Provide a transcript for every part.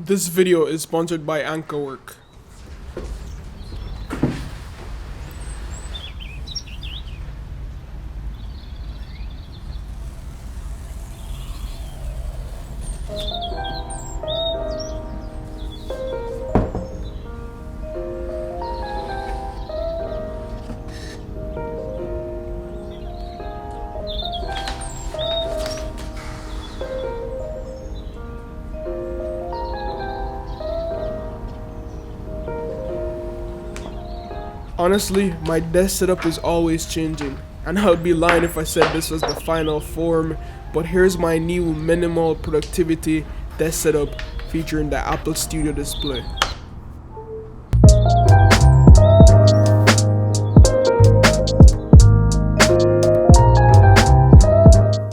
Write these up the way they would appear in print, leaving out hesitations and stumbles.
This video is sponsored by AnkerWork. Honestly, my desk setup is always changing, and I would be lying if I said this was the final form, but here's my new minimal productivity desk setup featuring the Apple Studio display.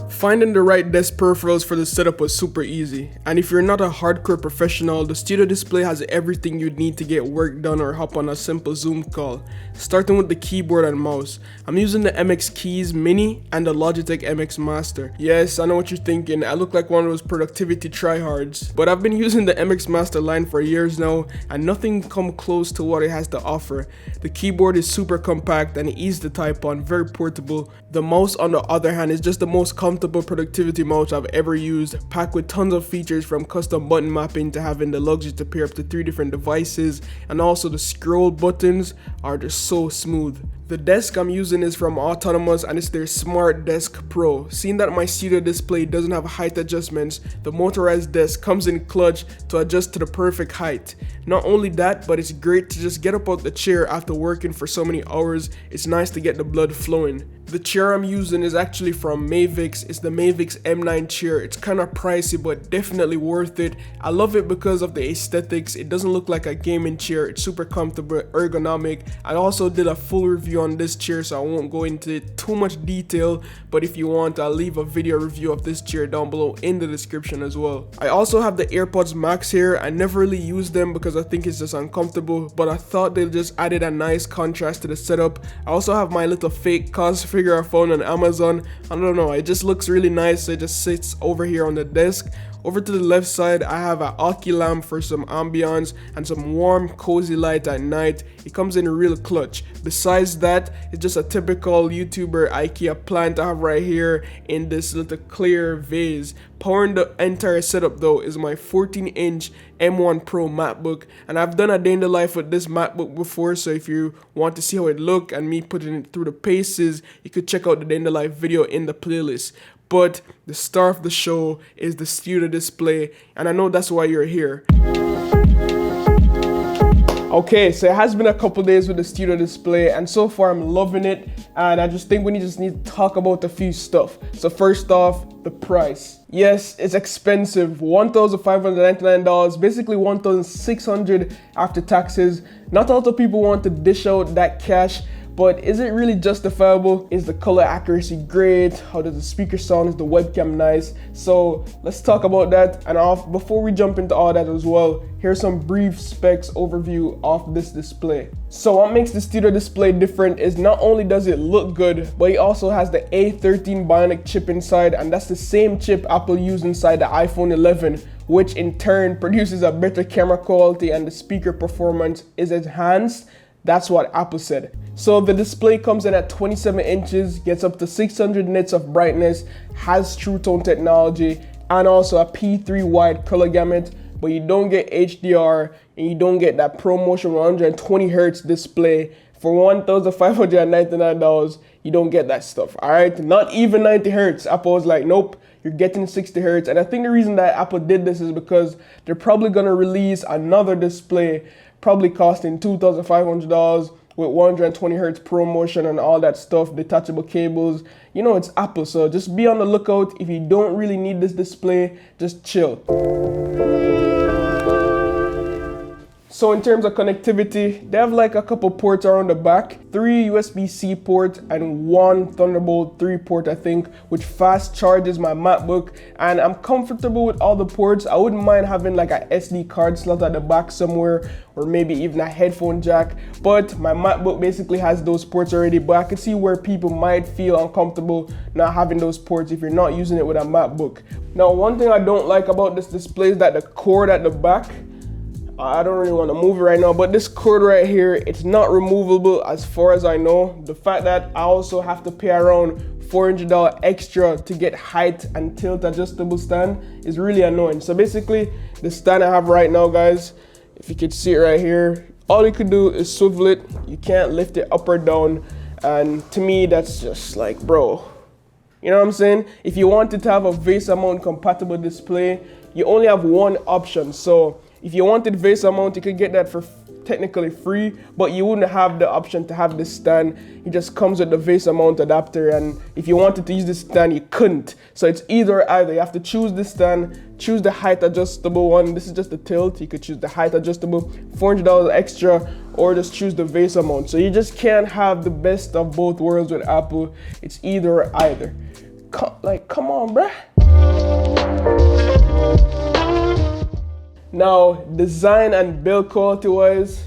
Finding the right desk peripherals for the setup was super easy, and if you're not a hardcore professional, the studio display has everything you'd need to get work done or hop on a simple Zoom call. Starting with the keyboard and mouse, I'm using the MX Keys Mini and the Logitech MX Master. Yes, I know what you're thinking, I look like one of those productivity tryhards, but I've been using the MX Master line for years now, and nothing come close to what it has to offer. The keyboard is super compact and easy to type on, very portable. The mouse, on the other hand, is just the most comfortable productivity mouse I've ever used, packed with tons of features from custom button mapping to having the luxury to pair up to 3 different devices, and also the scroll buttons are just so smooth. The desk I'm using is from Autonomous and it's their Smart Desk Pro. Seeing that my studio display doesn't have height adjustments, the motorized desk comes in clutch to adjust to the perfect height. Not only that, but it's great to just get up out the chair after working for so many hours. It's nice to get the blood flowing. The chair I'm using is actually from Mavix. It's the Mavix M9 chair. It's kind of pricey, but definitely worth it. I love it because of the aesthetics. It doesn't look like a gaming chair. It's super comfortable, ergonomic. I also did a full review on this chair, so I won't go into too much detail, but if you want, I'll leave a video review of this chair down below in the description as well. I also have the AirPods Max here. I never really use them because I think it's just uncomfortable, but I thought they just added a nice contrast to the setup. I also have my little fake cos figure I found on Amazon. I don't know, it just looks really nice, so it just sits over here on the desk. Over to the left side, I have an Aki lamp for some ambiance and some warm, cozy light at night. It comes in real clutch. Besides that, it's just a typical YouTuber IKEA plant I have right here in this little clear vase. Powering the entire setup though is my 14-inch M1 Pro MacBook, and I've done a day in the life with this MacBook before, so if you want to see how it look and me putting it through the paces, you could check out the day in the life video in the playlist. But the star of the show is the studio display, and I know that's why you're here. Okay, so it has been a couple days with the studio display, and so far I'm loving it, and I just think we just need to talk about a few stuff. So first off, the price. Yes, it's expensive, $1,599, basically $1,600 after taxes. Not a lot of people want to dish out that cash, but is it really justifiable? Is the color accuracy great? How does the speaker sound? Is the webcam nice? So let's talk about that. And before we jump into all that as well, here's some brief specs overview of this display. So what makes the studio display different is not only does it look good, but it also has the A13 Bionic chip inside, and that's the same chip Apple used inside the iPhone 11, which in turn produces a better camera quality and the speaker performance is enhanced. That's what Apple said. So the display comes in at 27 inches, gets up to 600 nits of brightness, has True Tone technology, and also a P3 wide color gamut, but you don't get HDR and you don't get that ProMotion 120 Hz display. For $1,599, you don't get that stuff, all right? Not even 90 Hz. Apple was like, nope, you're getting 60 Hz. And I think the reason that Apple did this is because they're probably gonna release another display, probably costing $2,500 with 120 Hz ProMotion and all that stuff, detachable cables. You know, it's Apple, so just be on the lookout. If you don't really need this display, just chill. So in terms of connectivity, they have like a couple ports around the back, 3 USB-C ports and 1 Thunderbolt 3 port, I think, which fast charges my MacBook, and I'm comfortable with all the ports. I wouldn't mind having like a SD card slot at the back somewhere, or maybe even a headphone jack, but my MacBook basically has those ports already. But I can see where people might feel uncomfortable not having those ports if you're not using it with a MacBook. Now, one thing I don't like about this display is that the cord at the back, I don't really want to move it right now, but this cord right here, it's not removable as far as I know. The fact that I also have to pay around $400 extra to get height and tilt adjustable stand is really annoying. So basically, the stand I have right now, guys, if you could see it right here, all you could do is swivel it. You can't lift it up or down. And to me, that's just like, bro, you know what I'm saying? If you wanted to have a VESA mount compatible display, you only have one option. So if you wanted VESA mount, you could get that for technically free, but you wouldn't have the option to have this stand. It just comes with the VESA mount adapter, and if you wanted to use this stand, you couldn't. So it's either. You have to choose this stand, choose the height adjustable one. This is just the tilt. You could choose the height adjustable, $400 extra, or just choose the VESA mount. So you just can't have the best of both worlds with Apple. It's either. Come on, bruh. Now, design and build quality wise,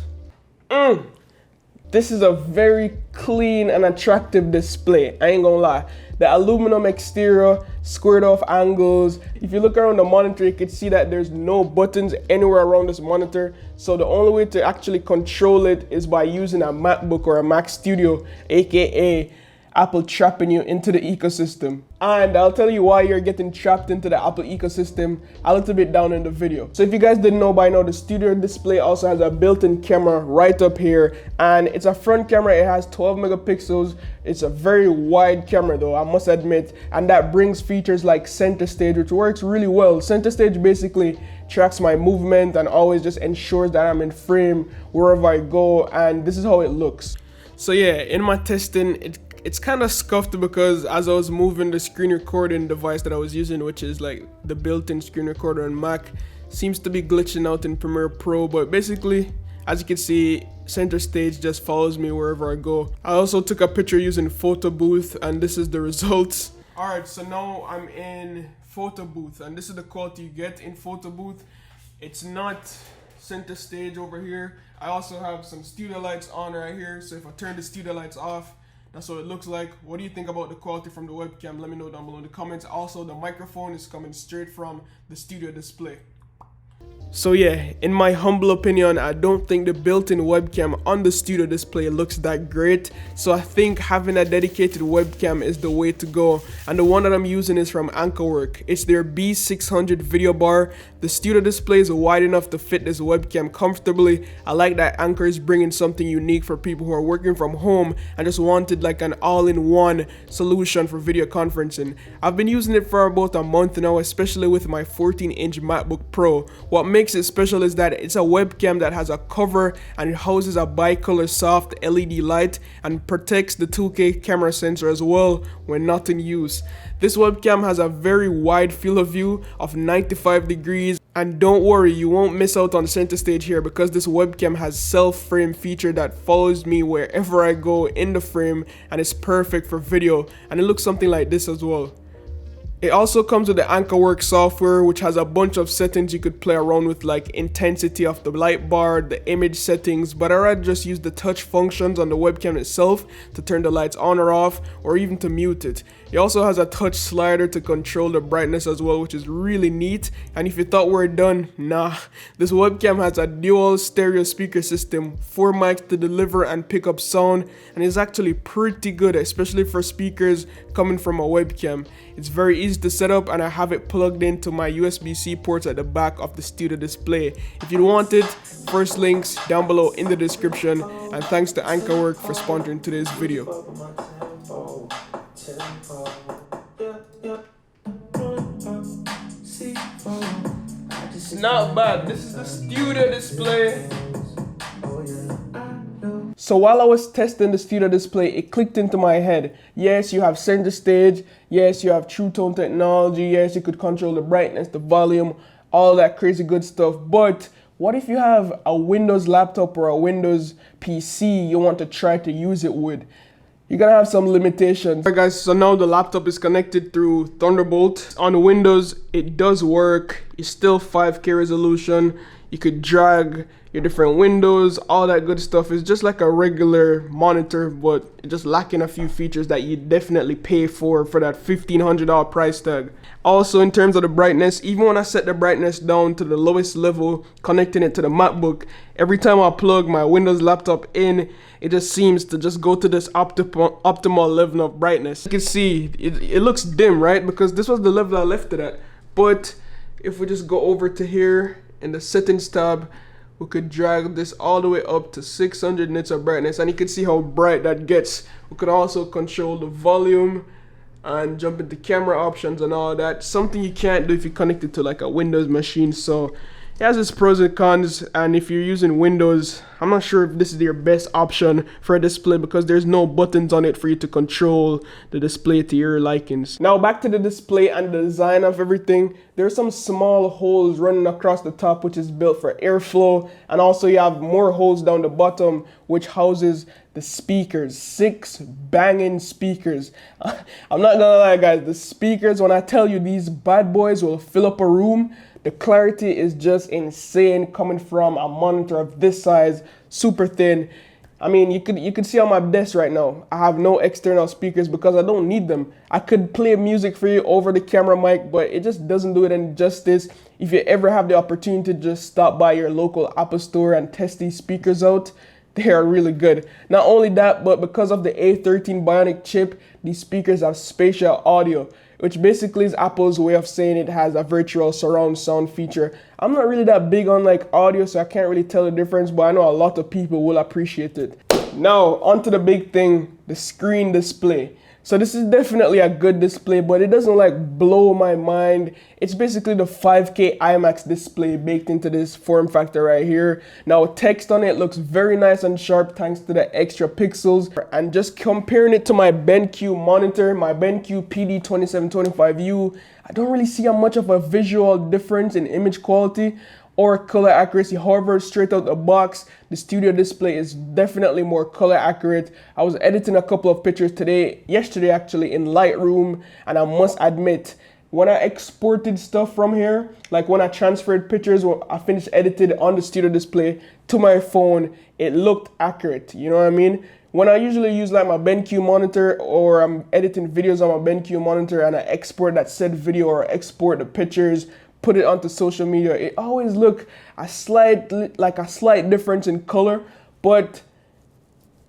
this is a very clean and attractive display. I ain't gonna lie. The aluminum exterior, squared off angles. If you look around the monitor, you can see that there's no buttons anywhere around this monitor. So the only way to actually control it is by using a MacBook or a Mac Studio, aka Apple trapping you into the ecosystem. And I'll tell you why you're getting trapped into the Apple ecosystem a little bit down in the video. So if you guys didn't know by now, the Studio display also has a built-in camera right up here, and it's a front camera. It has 12 megapixels. It's a very wide camera though, I must admit, and that brings features like center stage, which works really well. Center stage basically tracks my movement and always just ensures that I'm in frame wherever I go, and this is how it looks. So yeah, in my testing, it's kind of scuffed because as I was moving the screen recording device that I was using, which is like the built-in screen recorder on Mac, seems to be glitching out in Premiere Pro. But basically, as you can see, center stage just follows me wherever I go. I also took a picture using Photo Booth, and this is the results. Alright, so now I'm in Photo Booth, and this is the quality you get in Photo Booth. It's not center stage over here. I also have some studio lights on right here, so if I turn the studio lights off, that's what it looks like. What do you think about the quality from the webcam? Let me know down below in the comments. Also, the microphone is coming straight from the Studio display. So yeah, in my humble opinion, I don't think the built-in webcam on the Studio display looks that great. So I think having a dedicated webcam is the way to go. And the one that I'm using is from AnkerWork. It's their B600 video bar. The Studio display is wide enough to fit this webcam comfortably. I like that Anker is bringing something unique for people who are working from home and just wanted like an all-in-one solution for video conferencing. I've been using it for about a month now, especially with my 14-inch MacBook Pro. What makes it special is that it's a webcam that has a cover, and it houses a bicolor soft LED light and protects the 2K camera sensor as well when not in use. This webcam has a very wide field of view of 95 degrees, and don't worry, you won't miss out on center stage here because this webcam has self-frame feature that follows me wherever I go in the frame, and it's perfect for video, and it looks something like this as well. It also comes with the AnkerWork software, which has a bunch of settings you could play around with, like intensity of the light bar, the image settings, but I rather just use the touch functions on the webcam itself to turn the lights on or off, or even to mute it. It also has a touch slider to control the brightness as well, which is really neat. And if you thought we're done, nah. This webcam has a dual stereo speaker system, 4 mics to deliver and pick up sound, and it's actually pretty good, especially for speakers coming from a webcam. It's very easy to set up, and I have it plugged into my USB-C ports at the back of the Studio display. If you want it, first links down below in the description, and thanks to AnkerWork for sponsoring today's video. Not bad. This is the Studio display. So while I was testing the Studio display, it clicked into my head. Yes, you have center stage. Yes, you have True Tone technology. Yes, you could control the brightness, the volume, all that crazy good stuff. But what if you have a Windows laptop or a Windows PC you want to try to use it with? You're gonna have some limitations. Alright guys, so now the laptop is connected through Thunderbolt. On Windows, it does work. It's still 5K resolution. You could drag your different windows, all that good stuff. It's just like a regular monitor, but just lacking a few features that you definitely pay for that $1,500 price tag. Also, in terms of the brightness, even when I set the brightness down to the lowest level, connecting it to the MacBook, every time I plug my Windows laptop in, it just seems to just go to this optimal level of brightness. You can see it looks dim, right? Because this was the level I left it at. But if we just go over to here in the settings tab, we could drag this all the way up to 600 nits of brightness, and you can see how bright that gets. We could also control the volume and jump into camera options and all that. Something you can't do if you connect it to like a Windows machine. So it has its pros and cons, and if you're using Windows, I'm not sure if this is your best option for a display because there's no buttons on it for you to control the display to your likings. Now back to the display and the design of everything. There's some small holes running across the top, which is built for airflow, and also you have more holes down the bottom which houses the speakers. 6 banging speakers. I'm not gonna lie guys, the speakers, when I tell you these bad boys will fill up a room, the clarity is just insane coming from a monitor of this size, super thin. I mean, you could see on my desk right now, I have no external speakers because I don't need them. I could play music for you over the camera mic, but it just doesn't do it any justice. If you ever have the opportunity to just stop by your local Apple store and test these speakers out, they are really good. Not only that, but because of the A13 Bionic chip, these speakers have spatial audio, which basically is Apple's way of saying it has a virtual surround sound feature. I'm not really that big on like audio, so I can't really tell the difference, but I know a lot of people will appreciate it. Now, onto the big thing, the screen display. So this is definitely a good display, but it doesn't like blow my mind. It's basically the 5K IMAX display baked into this form factor right here. Now text on it looks very nice and sharp thanks to the extra pixels. And just comparing it to my BenQ monitor, my BenQ PD2725U, I don't really see much of a visual difference in image quality or color accuracy. However, straight out the box, the studio display is definitely more color accurate. I was editing a couple of pictures yesterday actually in Lightroom, and I must admit, when I exported stuff from here, like when I transferred pictures, when I finished edited on the studio display to my phone, it looked accurate, you know what I mean? When I usually use like my BenQ monitor, or I'm editing videos on my BenQ monitor and I export that said video or export the pictures, put it onto social media, it always look a slight difference in color, but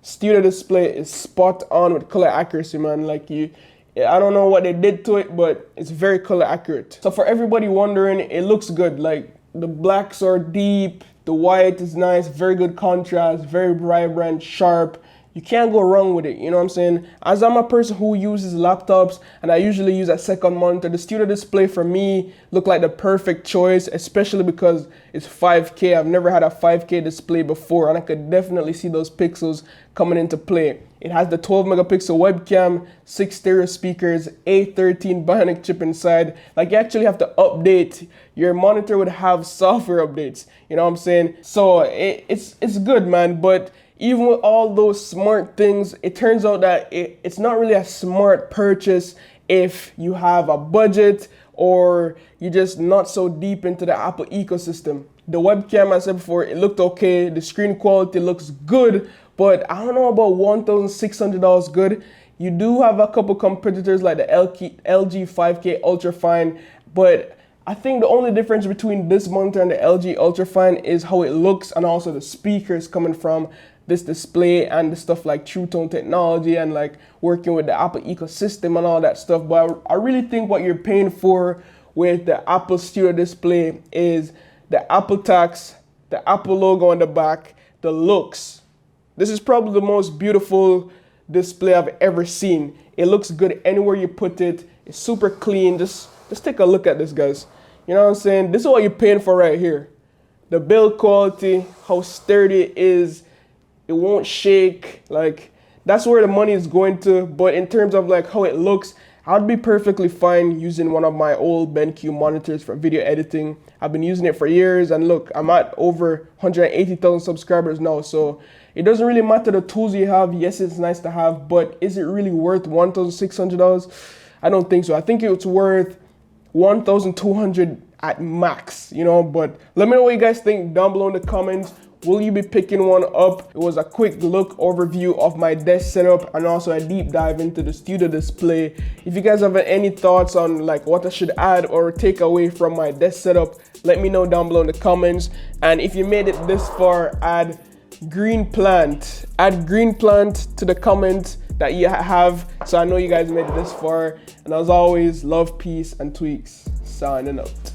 studio display is spot on with color accuracy, man. Like I don't know what they did to it, but it's very color accurate. So for everybody wondering, it looks good. Like the blacks are deep, the white is nice, very good contrast, very vibrant, sharp. You can't go wrong with it, you know what I'm saying? As I'm a person who uses laptops and I usually use a second monitor, the studio display for me looked like the perfect choice, especially because it's 5K. I've never had a 5K display before, and I could definitely see those pixels coming into play. It has the 12 megapixel webcam, 6 stereo speakers, A13 Bionic chip inside. Like you actually have to update. Your monitor would have software updates, you know what I'm saying? So it's good, man, but even with all those smart things, it turns out that it's not really a smart purchase if you have a budget or you're just not so deep into the Apple ecosystem. The webcam, as I said before, it looked okay. The screen quality looks good, but I don't know about $1,600 good. You do have a couple competitors like the LG 5K Ultrafine, but I think the only difference between this monitor and the LG Ultrafine is how it looks, and also the speakers coming from this display and the stuff like True Tone technology and like working with the Apple ecosystem and all that stuff. But I really think what you're paying for with the Apple Studio display is the Apple tax, the Apple logo on the back, the looks. This is probably the most beautiful display I've ever seen. It looks good anywhere you put it. It's super clean. Just take a look at this, guys. You know what I'm saying? This is what you're paying for right here. The build quality, how sturdy it is. It won't shake. Like, that's where the money is going to. But in terms of like how it looks, I'd be perfectly fine using one of my old BenQ monitors for video editing. I've been using it for years, and look, I'm at over 180,000 subscribers now, so it doesn't really matter the tools you have. Yes, it's nice to have, but is it really worth $1,600? I don't think so. I think it's worth $1,200 at max, you know. But let me know what you guys think down below in the comments. Will you be picking one up? It was a quick look overview of my desk setup and also a deep dive into the studio display. If you guys have any thoughts on like what I should add or take away from my desk setup, let me know down below in the comments. And if you made it this far, add green plant to the comment that you have, so I know you guys made it this far. And as always, love, peace, and tweaks. Signing out.